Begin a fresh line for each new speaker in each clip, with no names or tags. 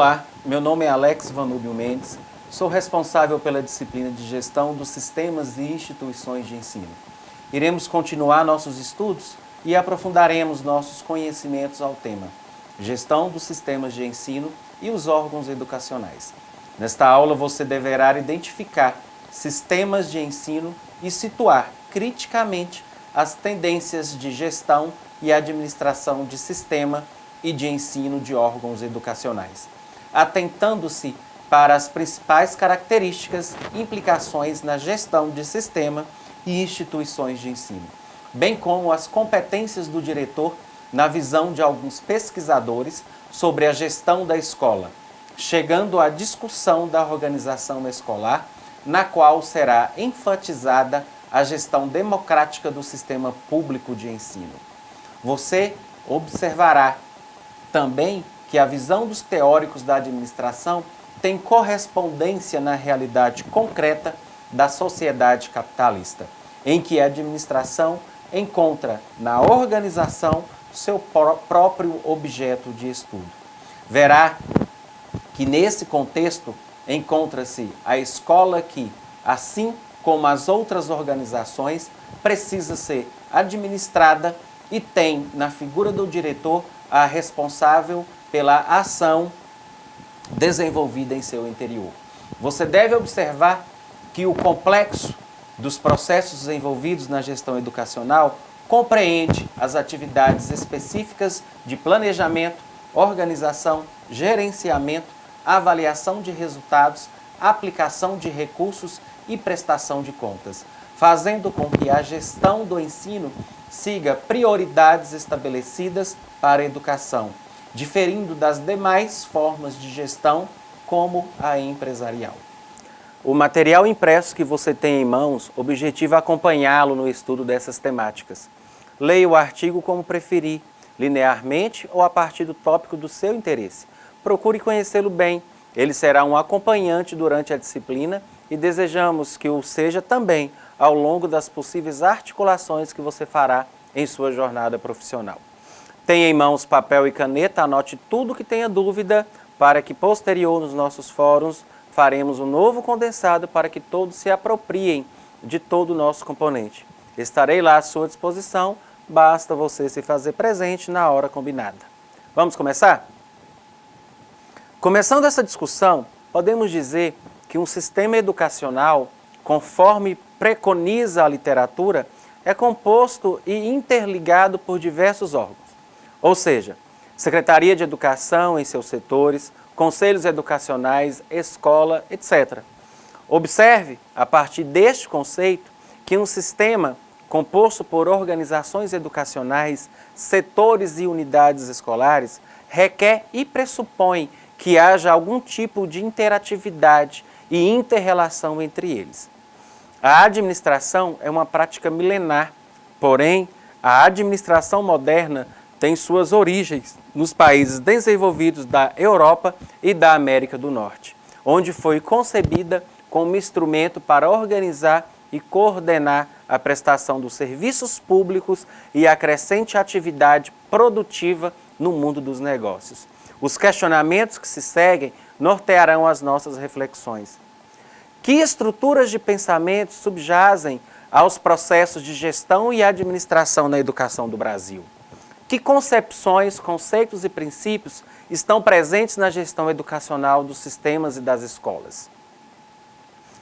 Olá, meu nome é Alex Vanúbio Mendes, sou responsável pela disciplina de Gestão dos Sistemas e Instituições de Ensino. Iremos continuar nossos estudos e aprofundaremos nossos conhecimentos ao tema Gestão dos Sistemas de Ensino e os órgãos educacionais. Nesta aula você deverá identificar sistemas de ensino e situar criticamente as tendências de gestão e administração de sistema e de ensino de órgãos educacionais, atentando-se para as principais características e implicações na gestão de sistema e instituições de ensino, bem como as competências do diretor na visão de alguns pesquisadores sobre a gestão da escola, chegando à discussão da organização escolar, na qual será enfatizada a gestão democrática do sistema público de ensino. Você observará também que a visão dos teóricos da administração tem correspondência na realidade concreta da sociedade capitalista, em que a administração encontra na organização seu próprio objeto de estudo. Verá que nesse contexto encontra-se a escola que, assim como as outras organizações, precisa ser administrada e tem na figura do diretor a responsável pela ação desenvolvida em seu interior. Você deve observar que o complexo dos processos envolvidos na gestão educacional compreende as atividades específicas de planejamento, organização, gerenciamento, avaliação de resultados, aplicação de recursos e prestação de contas, fazendo com que a gestão do ensino siga prioridades estabelecidas para a educação, diferindo das demais formas de gestão, como a empresarial. O material impresso que você tem em mãos objetiva acompanhá-lo no estudo dessas temáticas. Leia o artigo como preferir, linearmente ou a partir do tópico do seu interesse. Procure conhecê-lo bem, ele será um acompanhante durante a disciplina e desejamos que o seja também ao longo das possíveis articulações que você fará em sua jornada profissional. Tenha em mãos papel e caneta, anote tudo que tenha dúvida para que posterior nos nossos fóruns faremos um novo condensado para que todos se apropriem de todo o nosso componente. Estarei lá à sua disposição, basta você se fazer presente na hora combinada. Vamos começar? Começando essa discussão, podemos dizer que um sistema educacional, conforme preconiza a literatura, é composto e interligado por diversos órgãos, ou seja, Secretaria de Educação em seus setores, conselhos educacionais, escola, etc. Observe, a partir deste conceito, que um sistema composto por organizações educacionais, setores e unidades escolares requer e pressupõe que haja algum tipo de interatividade e inter-relação entre eles. A administração é uma prática milenar, porém, a administração moderna tem suas origens nos países desenvolvidos da Europa e da América do Norte, onde foi concebida como instrumento para organizar e coordenar a prestação dos serviços públicos e a crescente atividade produtiva no mundo dos negócios. Os questionamentos que se seguem nortearão as nossas reflexões. Que estruturas de pensamento subjazem aos processos de gestão e administração na educação do Brasil? Que concepções, conceitos e princípios estão presentes na gestão educacional dos sistemas e das escolas?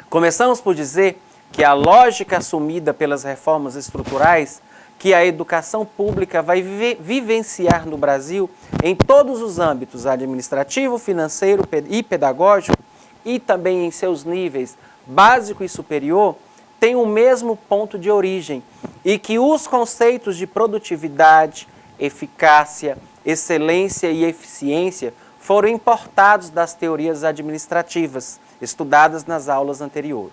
Começamos por dizer que a lógica assumida pelas reformas estruturais que a educação pública vai vivenciar no Brasil em todos os âmbitos administrativo, financeiro e pedagógico e também em seus níveis básico e superior, tem o mesmo ponto de origem e que os conceitos de produtividade, eficácia, excelência e eficiência foram importados das teorias administrativas estudadas nas aulas anteriores.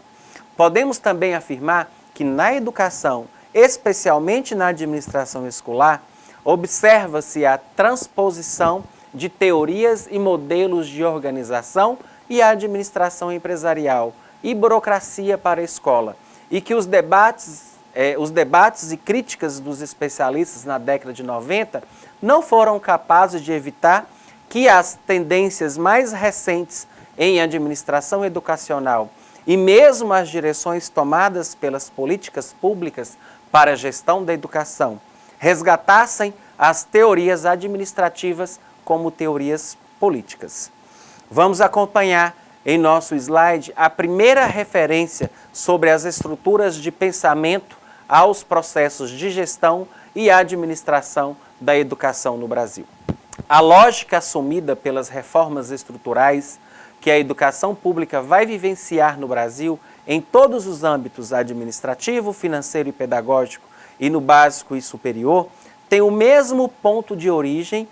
Podemos também afirmar que na educação, especialmente na administração escolar, observa-se a transposição de teorias e modelos de organização e administração empresarial e burocracia para a escola, e que os debates e críticas dos especialistas na década de 90 não foram capazes de evitar que que as tendências mais recentes em administração educacional e mesmo as direções tomadas pelas políticas públicas para a gestão da educação resgatassem as teorias administrativas como teorias políticas. Vamos acompanhar em nosso slide a primeira referência sobre as estruturas de pensamento aos processos de gestão e administração da educação no Brasil. A lógica assumida pelas reformas estruturais que a educação pública vai vivenciar no Brasil em todos os âmbitos administrativo, financeiro e pedagógico e no básico e superior, tem o mesmo ponto de origem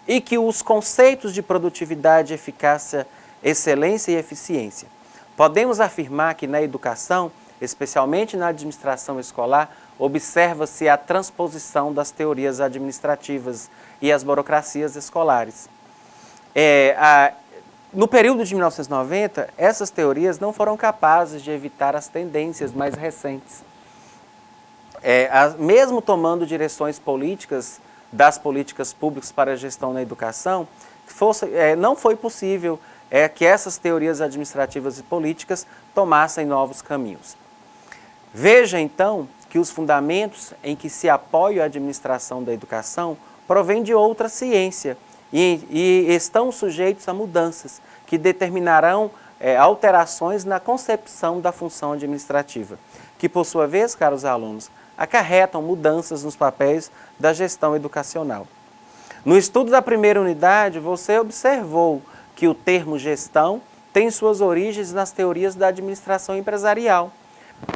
e que os conceitos de produtividade, eficácia, excelência e eficiência. Podemos afirmar que na educação, especialmente na administração escolar, observa-se a transposição das teorias administrativas e as burocracias escolares. No período de 1990, essas teorias não foram capazes de evitar as tendências mais recentes. Mesmo tomando direções políticas das políticas públicas para a gestão na educação, não foi possível que essas teorias administrativas e políticas tomassem novos caminhos. Veja, então, que os fundamentos em que se apoia a administração da educação provêm de outra ciência e estão sujeitos a mudanças que determinarão alterações na concepção da função administrativa, que, por sua vez, caros alunos, acarretam mudanças nos papéis da gestão educacional. No estudo da primeira unidade, você observou que o termo gestão tem suas origens nas teorias da administração empresarial.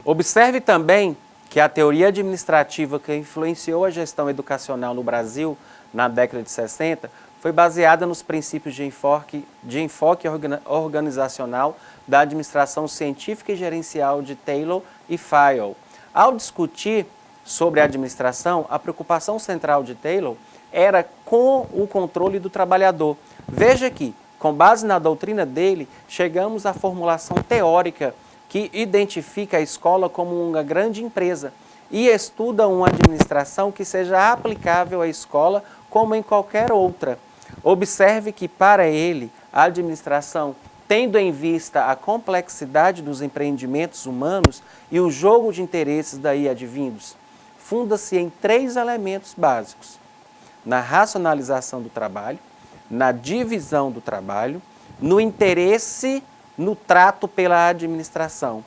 Observe também que a teoria administrativa que influenciou a gestão educacional no Brasil na década de 60 foi baseada nos princípios de enfoque organizacional da administração científica e gerencial de Taylor e Fayol. Ao discutir sobre a administração, a preocupação central de Taylor era com o controle do trabalhador. Veja que, com base na doutrina dele, chegamos à formulação teórica que identifica a escola como uma grande empresa e estuda uma administração que seja aplicável à escola como em qualquer outra. Observe que, para ele, a administração, tendo em vista a complexidade dos empreendimentos humanos e o jogo de interesses daí advindos, funda-se em 3 elementos básicos: na racionalização do trabalho, na divisão do trabalho, no interesse no trato pela administração.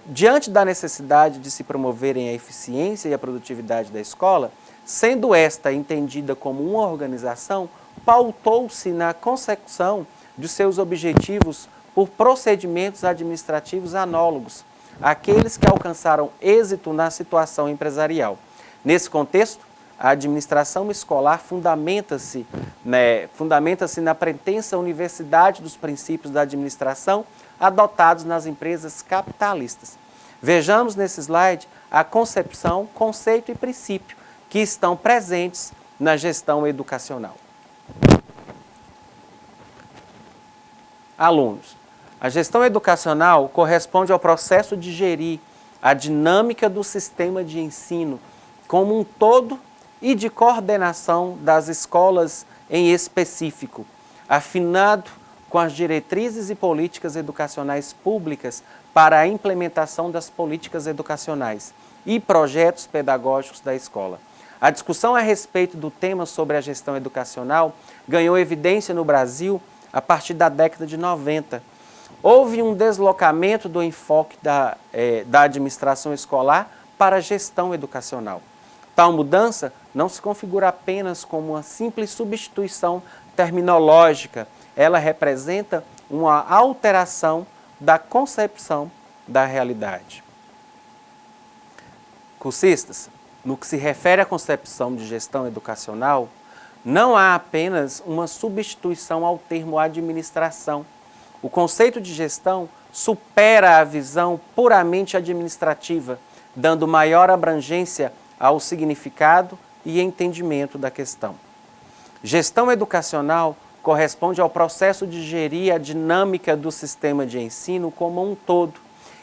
Diante da necessidade de se promoverem a eficiência e a produtividade da escola, sendo esta entendida como uma organização, pautou-se na consecução de seus objetivos por procedimentos administrativos análogos àqueles que alcançaram êxito na situação empresarial. Nesse contexto, a administração escolar fundamenta-se na pretensa universidade dos princípios da administração adotados nas empresas capitalistas. Vejamos nesse slide a concepção, conceito e princípio que estão presentes na gestão educacional. Alunos, a gestão educacional corresponde ao processo de gerir a dinâmica do sistema de ensino como um todo e de coordenação das escolas em específico, afinado com as diretrizes e políticas educacionais públicas para a implementação das políticas educacionais e projetos pedagógicos da escola. A discussão a respeito do tema sobre a gestão educacional ganhou evidência no Brasil a partir da década de 90. Houve um deslocamento do enfoque da administração escolar para a gestão educacional. Tal mudança não se configura apenas como uma simples substituição terminológica, ela representa uma alteração da concepção da realidade. Cursistas, no que se refere à concepção de gestão educacional, não há apenas uma substituição ao termo administração. O conceito de gestão supera a visão puramente administrativa, dando maior abrangência ao significado e entendimento da questão. Gestão educacional corresponde ao processo de gerir a dinâmica do sistema de ensino como um todo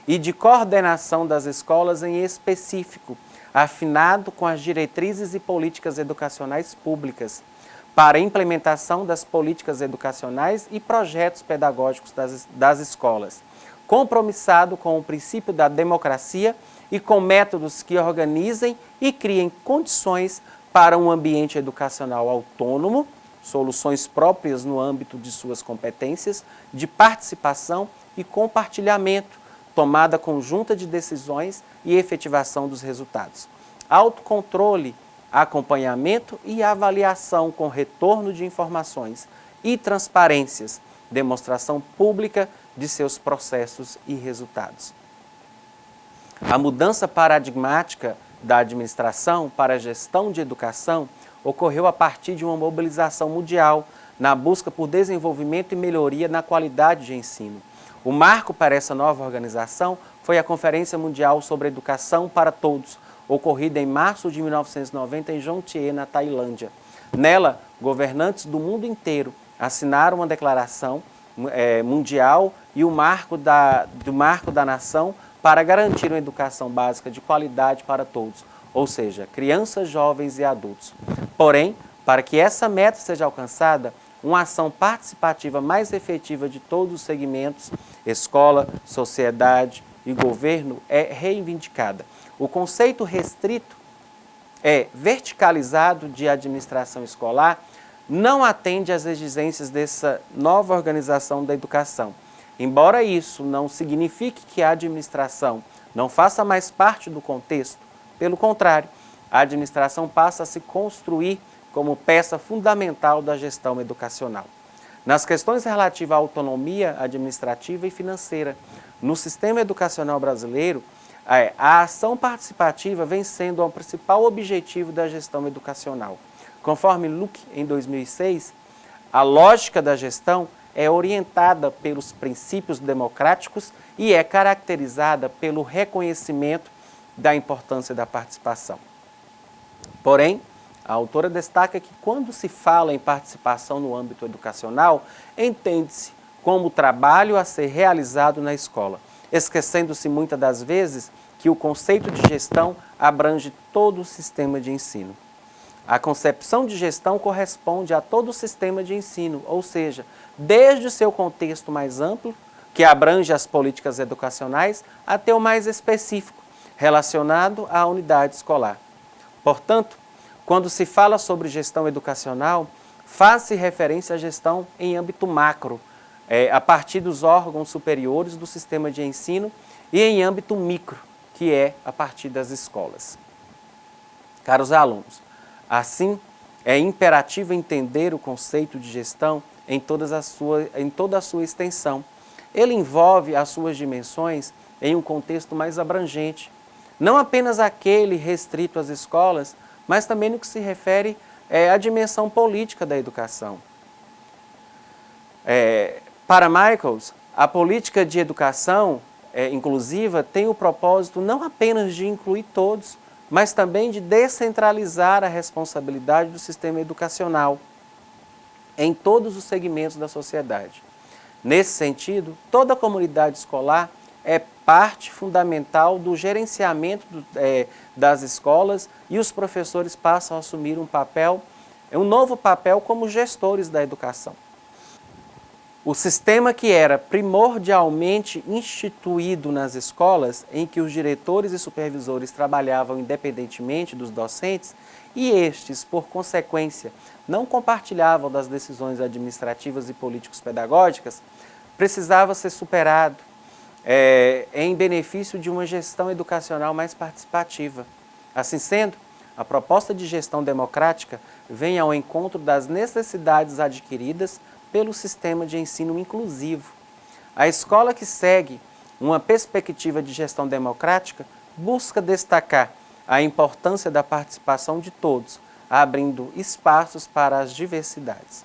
e de coordenação das escolas em específico, afinado com as diretrizes e políticas educacionais públicas, para a implementação das políticas educacionais e projetos pedagógicos das escolas, compromissado com o princípio da democracia e com métodos que organizem e criem condições para um ambiente educacional autônomo, soluções próprias no âmbito de suas competências, de participação e compartilhamento, tomada conjunta de decisões e efetivação dos resultados. Autocontrole, acompanhamento e avaliação com retorno de informações e transparências, demonstração pública de seus processos e resultados. A mudança paradigmática da administração para a gestão de educação ocorreu a partir de uma mobilização mundial na busca por desenvolvimento e melhoria na qualidade de ensino. O marco para essa nova organização foi a Conferência Mundial sobre Educação para Todos, ocorrida em março de 1990 em Jomtien, na Tailândia. Nela, governantes do mundo inteiro assinaram uma declaração mundial e o marco da nação para garantir uma educação básica de qualidade para todos, ou seja, crianças, jovens e adultos. Porém, para que essa meta seja alcançada, uma ação participativa mais efetiva de todos os segmentos, escola, sociedade e governo, é reivindicada. O conceito restrito verticalizado de administração escolar não atende às exigências dessa nova organização da educação. Embora isso não signifique que a administração não faça mais parte do contexto, pelo contrário, a administração passa a se construir como peça fundamental da gestão educacional. Nas questões relativas à autonomia administrativa e financeira, no sistema educacional brasileiro, a ação participativa vem sendo o principal objetivo da gestão educacional. Conforme Luque, em 2006, a lógica da gestão é orientada pelos princípios democráticos e é caracterizada pelo reconhecimento da importância da participação. Porém, a autora destaca que quando se fala em participação no âmbito educacional, entende-se como trabalho a ser realizado na escola, esquecendo-se muitas das vezes que o conceito de gestão abrange todo o sistema de ensino. A concepção de gestão corresponde a todo o sistema de ensino, ou seja, desde o seu contexto mais amplo, que abrange as políticas educacionais, até o mais específico, relacionado à unidade escolar. Portanto, quando se fala sobre gestão educacional, faz-se referência à gestão em âmbito macro, a partir dos órgãos superiores do sistema de ensino, e em âmbito micro, que é a partir das escolas. Caros alunos, assim, é imperativo entender o conceito de gestão em toda a sua extensão. Ele envolve as suas dimensões em um contexto mais abrangente, não apenas aquele restrito às escolas, mas também no que se refere à dimensão política da educação. Para Michaels, a política de educação inclusiva tem o propósito não apenas de incluir todos, mas também de descentralizar a responsabilidade do sistema educacional em todos os segmentos da sociedade. Nesse sentido, toda a comunidade escolar é parte fundamental do gerenciamento das escolas e os professores passam a assumir um novo papel como gestores da educação. O sistema que era primordialmente instituído nas escolas, em que os diretores e supervisores trabalhavam independentemente dos docentes, e estes, por consequência, não compartilhavam das decisões administrativas e políticos-pedagógicas, precisava ser superado em benefício de uma gestão educacional mais participativa. Assim sendo, a proposta de gestão democrática vem ao encontro das necessidades adquiridas pelo sistema de ensino inclusivo. A escola que segue uma perspectiva de gestão democrática busca destacar a importância da participação de todos, abrindo espaços para as diversidades.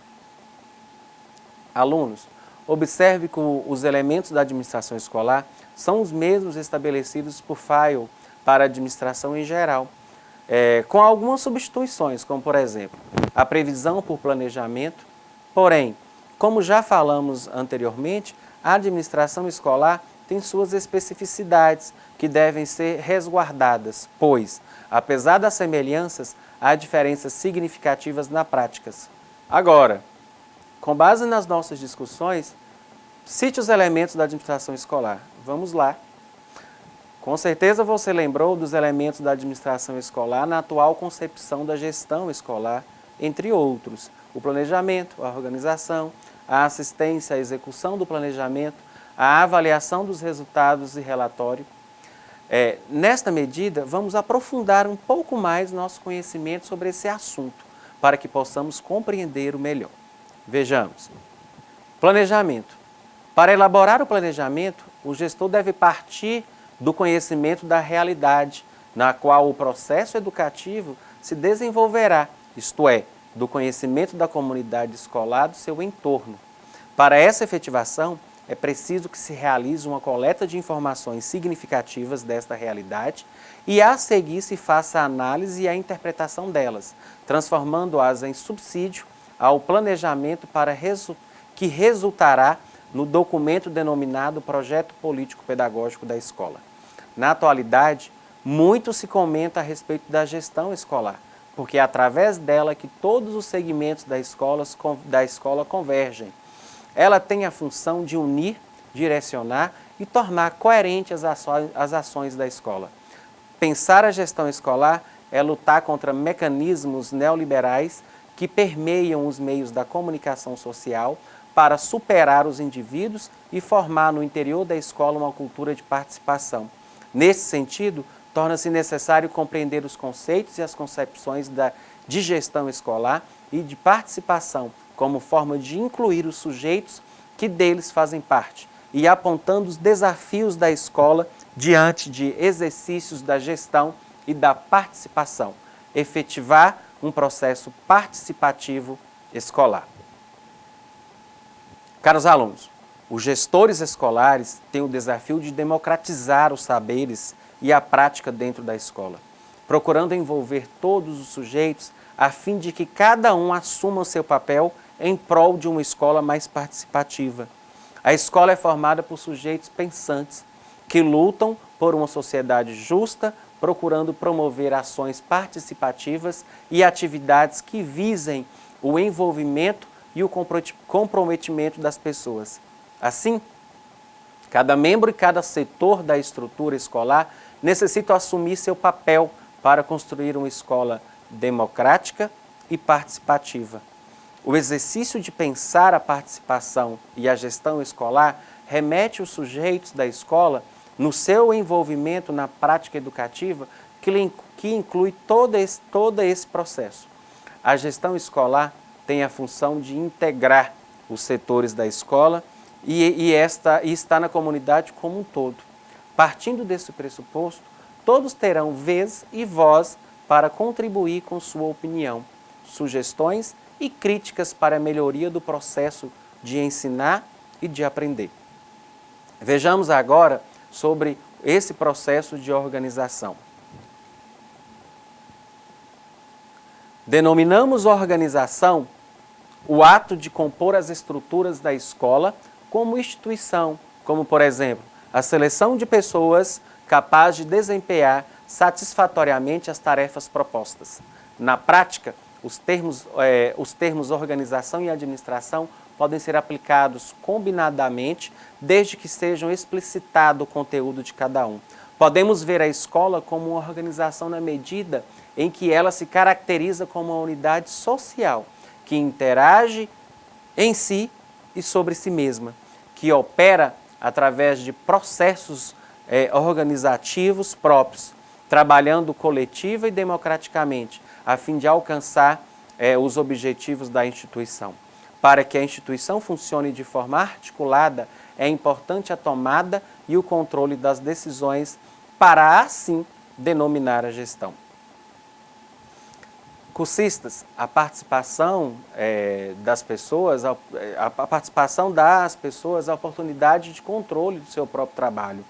Alunos, observe que os elementos da administração escolar são os mesmos estabelecidos por Fayol para a administração em geral, com algumas substituições, como por exemplo, a previsão por planejamento. Porém, como já falamos anteriormente, a administração escolar tem suas especificidades que devem ser resguardadas, pois, apesar das semelhanças, há diferenças significativas na prática. Agora, com base nas nossas discussões, cite os elementos da administração escolar. Vamos lá. Com certeza você lembrou dos elementos da administração escolar na atual concepção da gestão escolar, entre outros, o planejamento, a organização, a assistência à execução do planejamento, a avaliação dos resultados e relatório. Nesta medida, vamos aprofundar um pouco mais nosso conhecimento sobre esse assunto, para que possamos compreender o melhor. Vejamos. Planejamento. Para elaborar o planejamento, o gestor deve partir do conhecimento da realidade, na qual o processo educativo se desenvolverá, isto é, do conhecimento da comunidade escolar do seu entorno. Para essa efetivação, é preciso que se realize uma coleta de informações significativas desta realidade e a seguir se faça a análise e a interpretação delas, transformando-as em subsídio ao planejamento que resultará no documento denominado Projeto Político-Pedagógico da Escola. Na atualidade, muito se comenta a respeito da gestão escolar, porque é através dela que todos os segmentos da escola convergem. Ela tem a função de unir, direcionar e tornar coerente as ações da escola. Pensar a gestão escolar é lutar contra mecanismos neoliberais que permeiam os meios da comunicação social para superar os indivíduos e formar no interior da escola uma cultura de participação. Nesse sentido, torna-se necessário compreender os conceitos e as concepções de gestão escolar e de participação como forma de incluir os sujeitos que deles fazem parte e apontando os desafios da escola diante de exercícios da gestão e da participação, efetivar um processo participativo escolar. Caros alunos, os gestores escolares têm o desafio de democratizar os saberes e a prática dentro da escola, procurando envolver todos os sujeitos a fim de que cada um assuma o seu papel em prol de uma escola mais participativa. A escola é formada por sujeitos pensantes que lutam por uma sociedade justa, procurando promover ações participativas e atividades que visem o envolvimento e o comprometimento das pessoas. Assim, cada membro e cada setor da estrutura escolar necessitam assumir seu papel para construir uma escola democrática e participativa. O exercício de pensar a participação e a gestão escolar remete os sujeitos da escola no seu envolvimento na prática educativa que inclui todo esse processo. A gestão escolar tem a função de integrar os setores da escola e está na comunidade como um todo. Partindo desse pressuposto, todos terão vez e voz para contribuir com sua opinião, sugestões e críticas para a melhoria do processo de ensinar e de aprender. Vejamos agora sobre esse processo de organização. Denominamos organização o ato de compor as estruturas da escola como instituição, como, por exemplo, a seleção de pessoas capazes de desempenhar satisfatoriamente as tarefas propostas. Na prática, os termos organização e administração podem ser aplicados combinadamente, desde que sejam explicitado o conteúdo de cada um. Podemos ver a escola como uma organização na medida em que ela se caracteriza como uma unidade social, que interage em si e sobre si mesma, que opera através de processos organizativos próprios, trabalhando coletiva e democraticamente, a fim de alcançar os objetivos da instituição. Para que a instituição funcione de forma articulada, é importante a tomada e o controle das decisões para, assim, denominar a gestão. Cursistas, a participação das pessoas, a participação dá às pessoas a oportunidade de controle do seu próprio trabalho,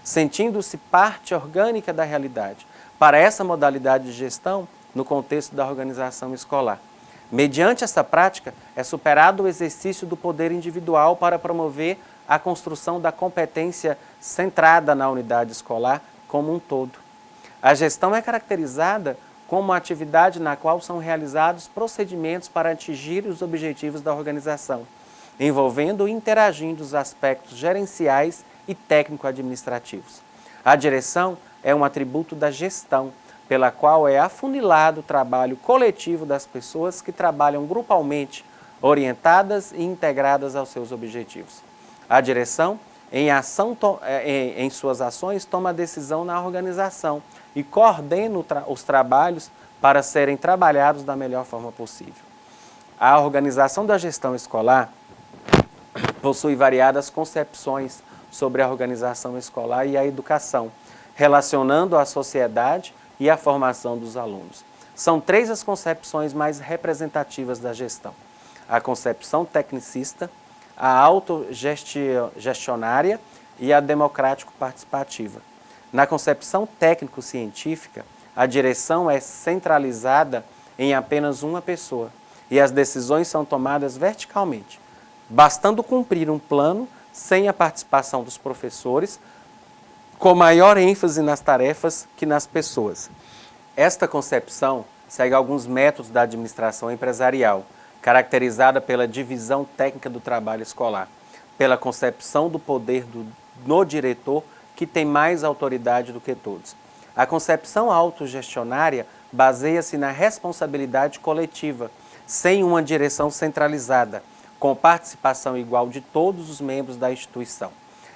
sentindo-se parte orgânica da realidade. Para essa modalidade de gestão, no contexto da organização escolar. Mediante essa prática, é superado o exercício do poder individual para promover a construção da competência centrada na unidade escolar como um todo. A gestão é caracterizada como atividade na qual são realizados procedimentos para atingir os objetivos da organização, envolvendo e interagindo os aspectos gerenciais e técnico-administrativos. A direção é um atributo da gestão, pela qual é afunilado o trabalho coletivo das pessoas que trabalham grupalmente, orientadas e integradas aos seus objetivos. A direção, em suas ações, toma a decisão na organização e coordena os trabalhos para serem trabalhados da melhor forma possível. A organização da gestão escolar possui variadas concepções sobre a organização escolar e a educação, relacionando a sociedade e a formação dos alunos. São 3 as concepções mais representativas da gestão: a concepção tecnicista, a autogestionária e a democrático-participativa. Na concepção técnico-científica, a direção é centralizada em apenas uma pessoa e as decisões são tomadas verticalmente, bastando cumprir um plano sem a participação dos professores, com maior ênfase nas tarefas que nas pessoas. Esta concepção segue alguns métodos da administração empresarial, caracterizada pela divisão técnica do trabalho escolar, pela concepção do poder no diretor, que tem mais autoridade do que todos. A concepção autogestionária baseia-se na responsabilidade coletiva, sem uma direção centralizada, com participação igual de todos os membros da instituição.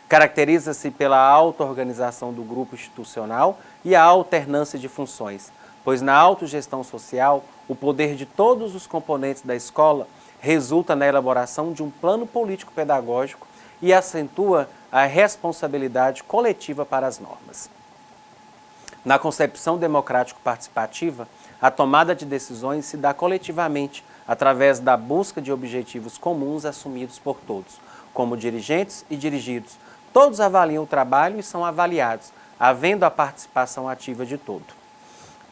Caracteriza-se pela auto-organização do grupo institucional e a alternância de funções, pois na autogestão social, o poder de todos os componentes da escola resulta na elaboração de um plano político-pedagógico e acentua a responsabilidade coletiva para as normas. Na concepção democrático-participativa, a tomada de decisões se dá coletivamente, através da busca de objetivos comuns assumidos por todos, como dirigentes e dirigidos. Todos avaliam o trabalho e são avaliados, havendo a participação ativa de todo.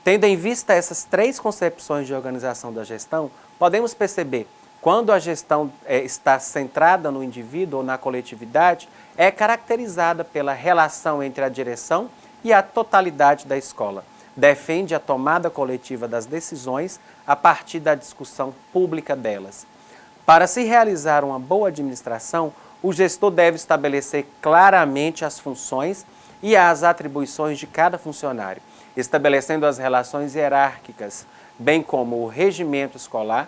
Tendo em vista essas 3 concepções de organização da gestão, podemos perceber, quando a gestão está centrada no indivíduo ou na coletividade, é caracterizada pela relação entre a direção e a totalidade da escola. Defende a tomada coletiva das decisões a partir da discussão pública delas. Para se realizar uma boa administração, o gestor deve estabelecer claramente as funções e as atribuições de cada funcionário, estabelecendo as relações hierárquicas, bem como o regimento escolar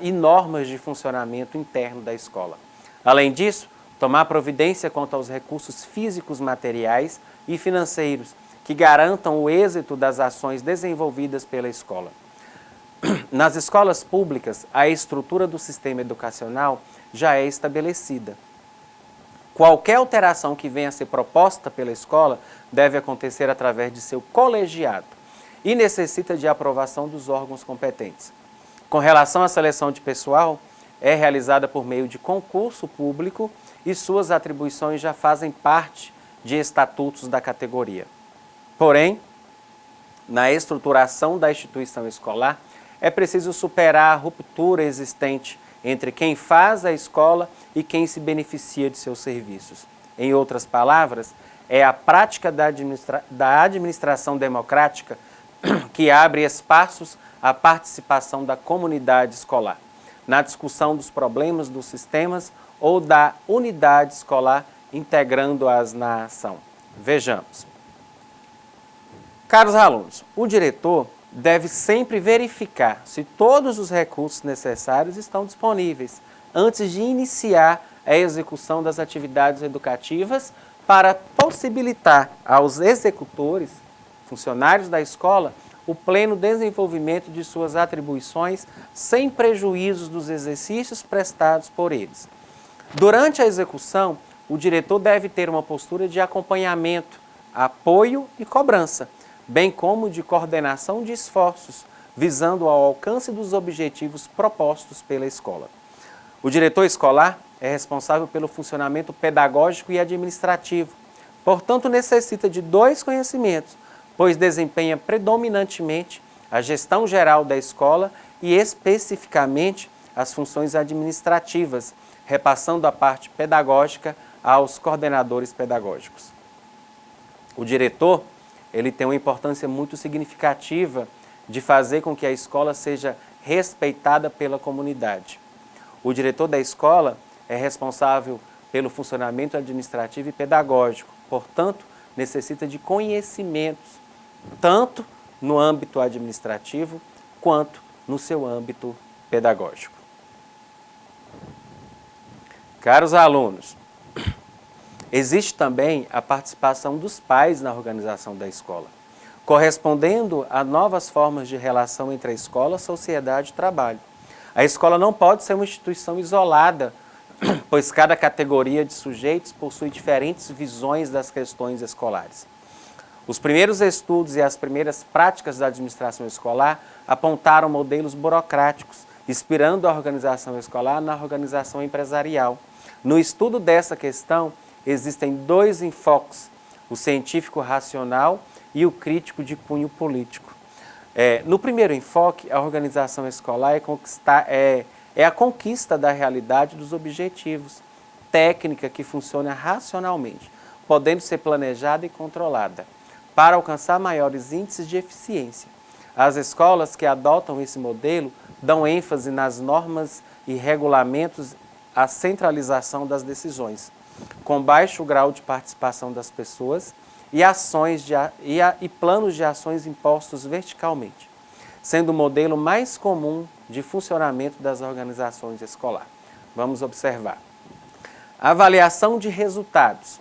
e normas de funcionamento interno da escola. Além disso, tomar providência quanto aos recursos físicos, materiais e financeiros que garantam o êxito das ações desenvolvidas pela escola. Nas escolas públicas, a estrutura do sistema educacional já é estabelecida. Qualquer alteração que venha a ser proposta pela escola deve acontecer através de seu colegiado e necessita de aprovação dos órgãos competentes. Com relação à seleção de pessoal, é realizada por meio de concurso público e suas atribuições já fazem parte de estatutos da categoria. Porém, na estruturação da instituição escolar, é preciso superar a ruptura existente entre quem faz a escola e quem se beneficia de seus serviços. Em outras palavras, é a prática da administração democrática que abre espaços à participação da comunidade escolar, na discussão dos problemas dos sistemas ou da unidade escolar, integrando-as na ação. Vejamos. Caros alunos, o diretor deve sempre verificar se todos os recursos necessários estão disponíveis antes de iniciar a execução das atividades educativas para possibilitar aos executores, funcionários da escola, o pleno desenvolvimento de suas atribuições sem prejuízos dos exercícios prestados por eles. Durante a execução, o diretor deve ter uma postura de acompanhamento, apoio e cobrança, bem como de coordenação de esforços, visando ao alcance dos objetivos propostos pela escola. O diretor escolar é responsável pelo funcionamento pedagógico e administrativo, portanto necessita de 2 conhecimentos, pois desempenha predominantemente a gestão geral da escola e especificamente as funções administrativas, repassando a parte pedagógica aos coordenadores pedagógicos. O diretor ele tem uma importância muito significativa de fazer com que a escola seja respeitada pela comunidade. O diretor da escola é responsável pelo funcionamento administrativo e pedagógico, portanto, necessita de conhecimentos, tanto no âmbito administrativo quanto no seu âmbito pedagógico. Caros alunos, existe também a participação dos pais na organização da escola, correspondendo a novas formas de relação entre a escola, sociedade e trabalho. A escola não pode ser uma instituição isolada, pois cada categoria de sujeitos possui diferentes visões das questões escolares. Os primeiros estudos e as primeiras práticas da administração escolar apontaram modelos burocráticos, inspirando a organização escolar na organização empresarial. No estudo dessa questão, existem dois enfoques, o científico racional e o crítico de cunho político. No primeiro enfoque, a organização escolar é a conquista da realidade dos objetivos, técnica que funciona racionalmente, podendo ser planejada e controlada, para alcançar maiores índices de eficiência. As escolas que adotam esse modelo dão ênfase nas normas e regulamentos à centralização das decisões, com baixo grau de participação das pessoas e planos de ações impostos verticalmente, sendo o modelo mais comum de funcionamento das organizações escolares. Vamos observar. Avaliação de resultados.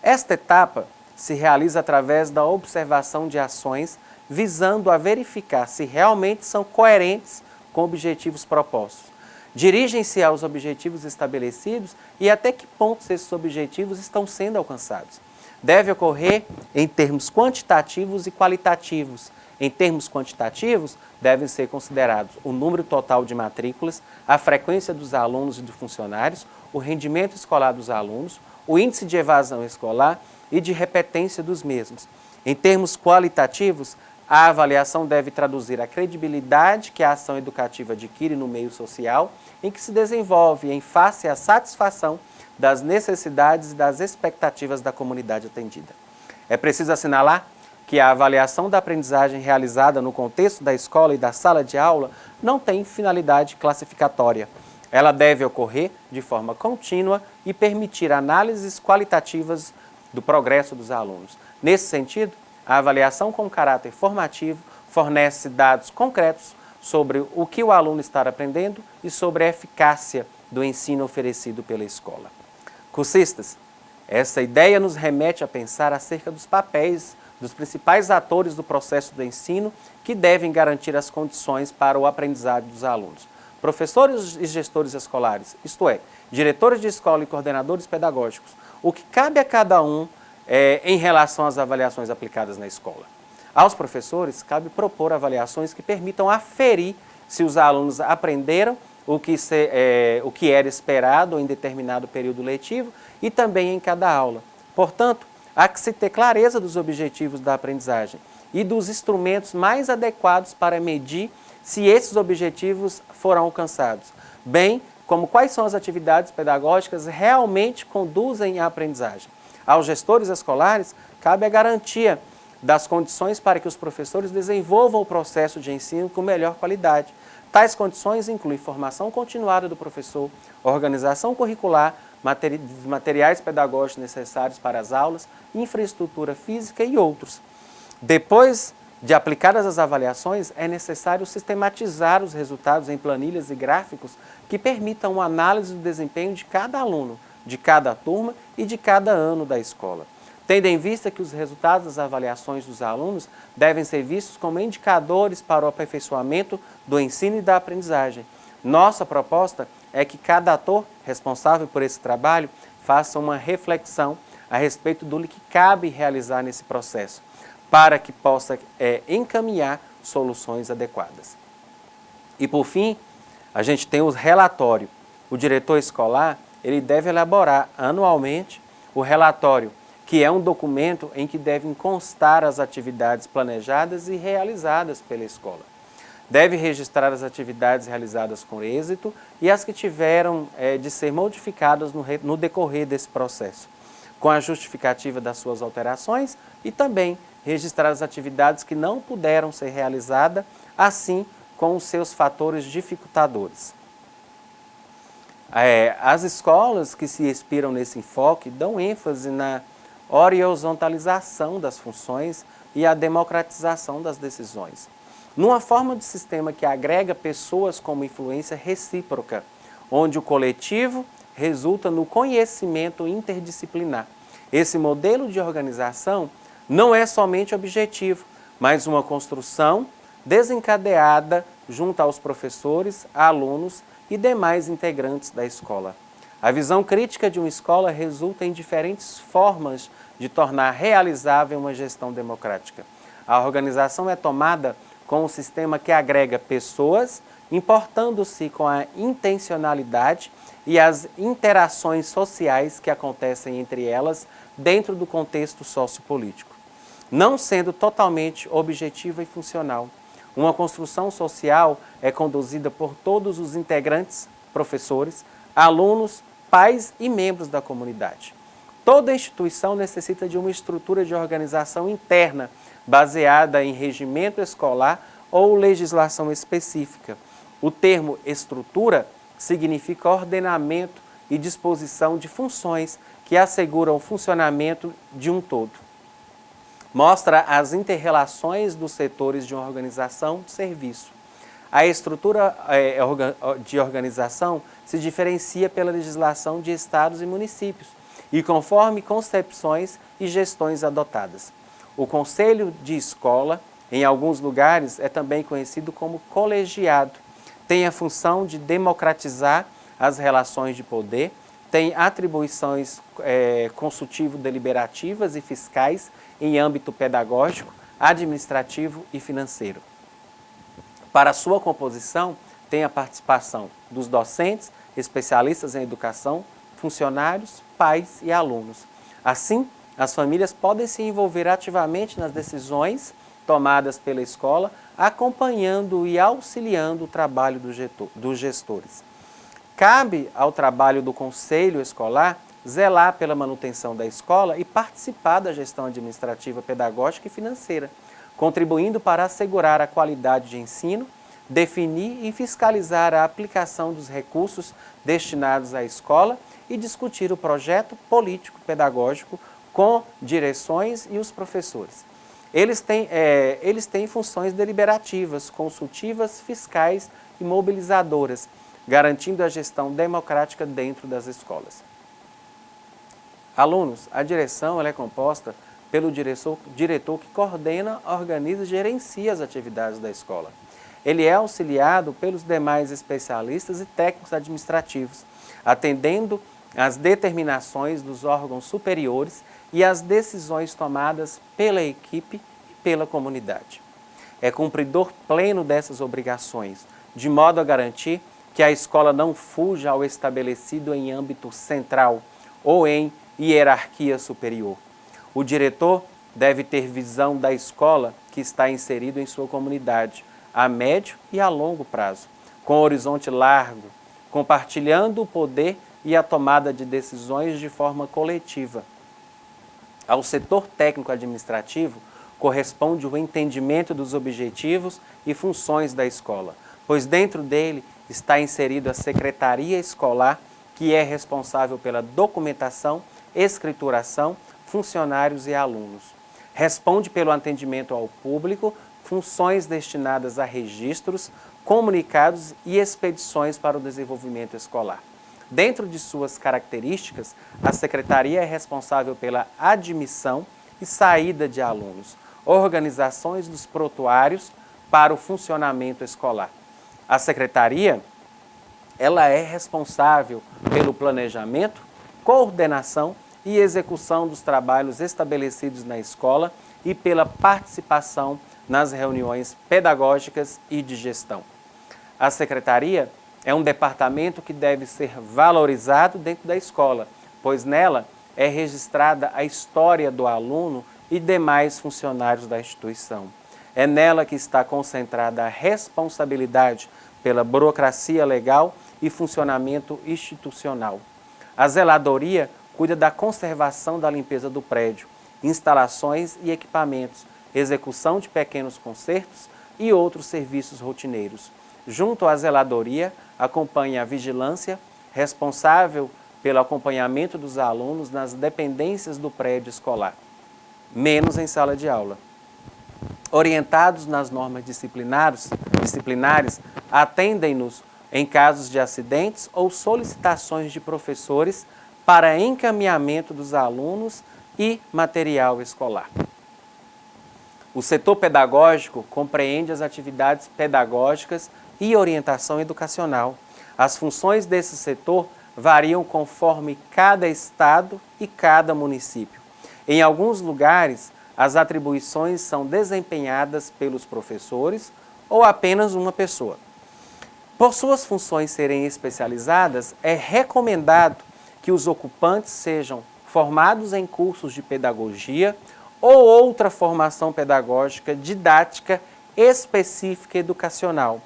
Esta etapa se realiza através da observação de ações visando a verificar se realmente são coerentes com objetivos propostos. Dirigem-se aos objetivos estabelecidos e até que pontos esses objetivos estão sendo alcançados. Deve ocorrer em termos quantitativos e qualitativos. Em termos quantitativos, devem ser considerados o número total de matrículas, a frequência dos alunos e dos funcionários, o rendimento escolar dos alunos, o índice de evasão escolar e de repetência dos mesmos. Em termos qualitativos, a avaliação deve traduzir a credibilidade que a ação educativa adquire no meio social em que se desenvolve em face à satisfação das necessidades e das expectativas da comunidade atendida. É preciso assinalar que a avaliação da aprendizagem realizada no contexto da escola e da sala de aula não tem finalidade classificatória. Ela deve ocorrer de forma contínua e permitir análises qualitativas do progresso dos alunos. Nesse sentido, a avaliação com caráter formativo fornece dados concretos sobre o que o aluno está aprendendo e sobre a eficácia do ensino oferecido pela escola. Cursistas, essa ideia nos remete a pensar acerca dos papéis dos principais atores do processo do ensino que devem garantir as condições para o aprendizado dos alunos. Professores e gestores escolares, isto é, diretores de escola e coordenadores pedagógicos, o que cabe a cada um em relação às avaliações aplicadas na escola. Aos professores, cabe propor avaliações que permitam aferir se os alunos aprenderam o que era esperado em determinado período letivo e também em cada aula. Portanto, há que se ter clareza dos objetivos da aprendizagem e dos instrumentos mais adequados para medir se esses objetivos foram alcançados, bem como quais são as atividades pedagógicas realmente conduzem à aprendizagem. Aos gestores escolares, cabe a garantia das condições para que os professores desenvolvam o processo de ensino com melhor qualidade. Tais condições incluem formação continuada do professor, organização curricular, materiais pedagógicos necessários para as aulas, infraestrutura física e outros. Depois de aplicadas as avaliações, é necessário sistematizar os resultados em planilhas e gráficos que permitam uma análise do desempenho de cada aluno, de cada turma e de cada ano da escola. Tendo em vista que os resultados das avaliações dos alunos devem ser vistos como indicadores para o aperfeiçoamento do ensino e da aprendizagem. Nossa proposta é que cada ator responsável por esse trabalho faça uma reflexão a respeito do que cabe realizar nesse processo, para que possa encaminhar soluções adequadas. E por fim, a gente tem o relatório. O diretor escolar, ele deve elaborar anualmente o relatório, que é um documento em que devem constar as atividades planejadas e realizadas pela escola. Deve registrar as atividades realizadas com êxito e as que tiveram de ser modificadas no decorrer desse processo, com a justificativa das suas alterações e também registrar as atividades que não puderam ser realizadas, assim como os seus fatores dificultadores. As escolas que se inspiram nesse enfoque dão ênfase na horizontalização das funções e a democratização das decisões, numa forma de sistema que agrega pessoas como influência recíproca, onde o coletivo resulta no conhecimento interdisciplinar. Esse modelo de organização não é somente objetivo, mas uma construção desencadeada junto aos professores, alunos e demais integrantes da escola. A visão crítica de uma escola resulta em diferentes formas de tornar realizável uma gestão democrática. A organização é tomada com um sistema que agrega pessoas, importando-se com a intencionalidade e as interações sociais que acontecem entre elas dentro do contexto sociopolítico, não sendo totalmente objetiva e funcional. Uma construção social é conduzida por todos os integrantes, professores, alunos, pais e membros da comunidade. Toda instituição necessita de uma estrutura de organização interna, baseada em regimento escolar ou legislação específica. O termo estrutura significa ordenamento e disposição de funções que asseguram o funcionamento de um todo. Mostra as inter-relações dos setores de uma organização de serviço. A estrutura de organização se diferencia pela legislação de estados e municípios e conforme concepções e gestões adotadas. O conselho de escola, em alguns lugares, é também conhecido como colegiado. Tem a função de democratizar as relações de poder, tem atribuições consultivo-deliberativas e fiscais em âmbito pedagógico, administrativo e financeiro. Para sua composição, tem a participação dos docentes, especialistas em educação, funcionários, pais e alunos. Assim, as famílias podem se envolver ativamente nas decisões tomadas pela escola, acompanhando e auxiliando o trabalho dos gestores. Cabe ao trabalho do conselho escolar zelar pela manutenção da escola e participar da gestão administrativa, pedagógica e financeira, contribuindo para assegurar a qualidade de ensino, definir e fiscalizar a aplicação dos recursos destinados à escola e discutir o projeto político-pedagógico com direções e os professores. Eles têm funções deliberativas, consultivas, fiscais e mobilizadoras, garantindo a gestão democrática dentro das escolas. Alunos, a direção ela é composta pelo diretor que coordena, organiza e gerencia as atividades da escola. Ele é auxiliado pelos demais especialistas e técnicos administrativos, atendendo às determinações dos órgãos superiores e às decisões tomadas pela equipe e pela comunidade. É cumpridor pleno dessas obrigações, de modo a garantir que a escola não fuja ao estabelecido em âmbito central ou em hierarquia superior. O diretor deve ter visão da escola que está inserido em sua comunidade, a médio e a longo prazo, com horizonte largo, compartilhando o poder e a tomada de decisões de forma coletiva. Ao setor técnico-administrativo corresponde o entendimento dos objetivos e funções da escola, pois dentro dele está inserido a secretaria escolar, que é responsável pela documentação, escrituração, funcionários e alunos. Responde pelo atendimento ao público, funções destinadas a registros, comunicados e expedições para o desenvolvimento escolar. Dentro de suas características, a secretaria é responsável pela admissão e saída de alunos, organizações dos prontuários para o funcionamento escolar. A secretaria ela é responsável pelo planejamento, coordenação e execução dos trabalhos estabelecidos na escola e pela participação nas reuniões pedagógicas e de gestão. A secretaria é um departamento que deve ser valorizado dentro da escola, pois nela é registrada a história do aluno e demais funcionários da instituição. É nela que está concentrada a responsabilidade pela burocracia legal e funcionamento institucional. A zeladoria cuida da conservação da limpeza do prédio, instalações e equipamentos, execução de pequenos concertos e outros serviços rotineiros. Junto à zeladoria, acompanha a vigilância, responsável pelo acompanhamento dos alunos nas dependências do prédio escolar, menos em sala de aula. Orientados nas normas disciplinares, atendem-nos em casos de acidentes ou solicitações de professores para encaminhamento dos alunos e material escolar. O setor pedagógico compreende as atividades pedagógicas e orientação educacional. As funções desse setor variam conforme cada estado e cada município. Em alguns lugares, as atribuições são desempenhadas pelos professores ou apenas uma pessoa. Por suas funções serem especializadas, é recomendado que os ocupantes sejam formados em cursos de pedagogia ou outra formação pedagógica didática específica educacional.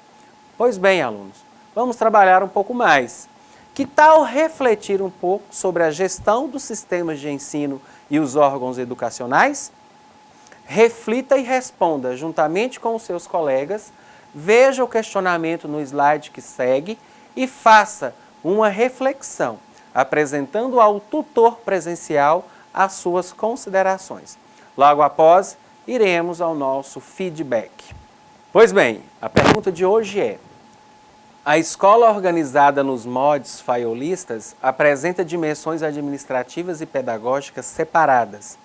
Pois bem, alunos, vamos trabalhar um pouco mais. Que tal refletir um pouco sobre a gestão dos sistemas de ensino e os órgãos educacionais? Reflita e responda juntamente com os seus colegas, veja o questionamento no slide que segue e faça uma reflexão, apresentando ao tutor presencial as suas considerações. Logo após, iremos ao nosso feedback. Pois bem, a pergunta de hoje é: a escola organizada nos moldes faiolistas apresenta dimensões administrativas e pedagógicas separadas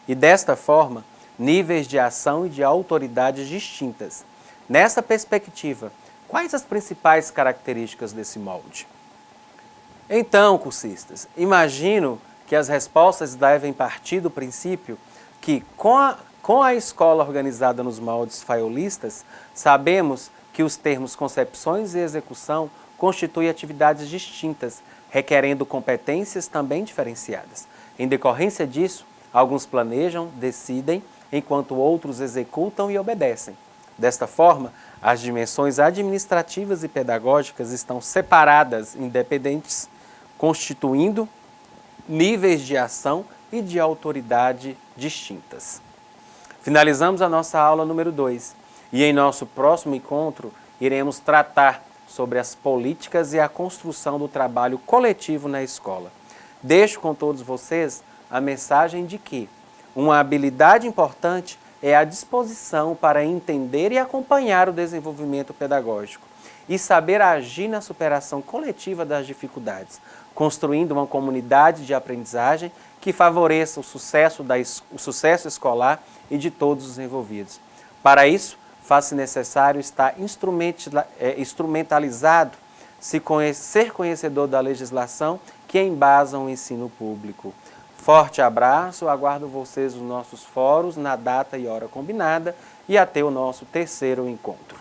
e, desta forma, níveis de ação e de autoridades distintas. Nessa perspectiva, quais as principais características desse molde? Então, cursistas, imagino que as respostas devem partir do princípio que, com a escola organizada nos moldes faiolistas, sabemos que os termos concepções e execução constituem atividades distintas, requerendo competências também diferenciadas. Em decorrência disso, alguns planejam, decidem, enquanto outros executam e obedecem. Desta forma, as dimensões administrativas e pedagógicas estão separadas, independentes, constituindo níveis de ação e de autoridade distintas. Finalizamos a nossa aula número 2 e em nosso próximo encontro iremos tratar sobre as políticas e a construção do trabalho coletivo na escola. Deixo com todos vocês a mensagem de que uma habilidade importante é a disposição para entender e acompanhar o desenvolvimento pedagógico e saber agir na superação coletiva das dificuldades, construindo uma comunidade de aprendizagem que favoreça o sucesso escolar e de todos os envolvidos. Para isso, faz-se necessário estar instrumentalizado, ser conhecedor da legislação que embasa o ensino público. Forte abraço, aguardo vocês nos nossos fóruns na data e hora combinada e até o nosso terceiro encontro.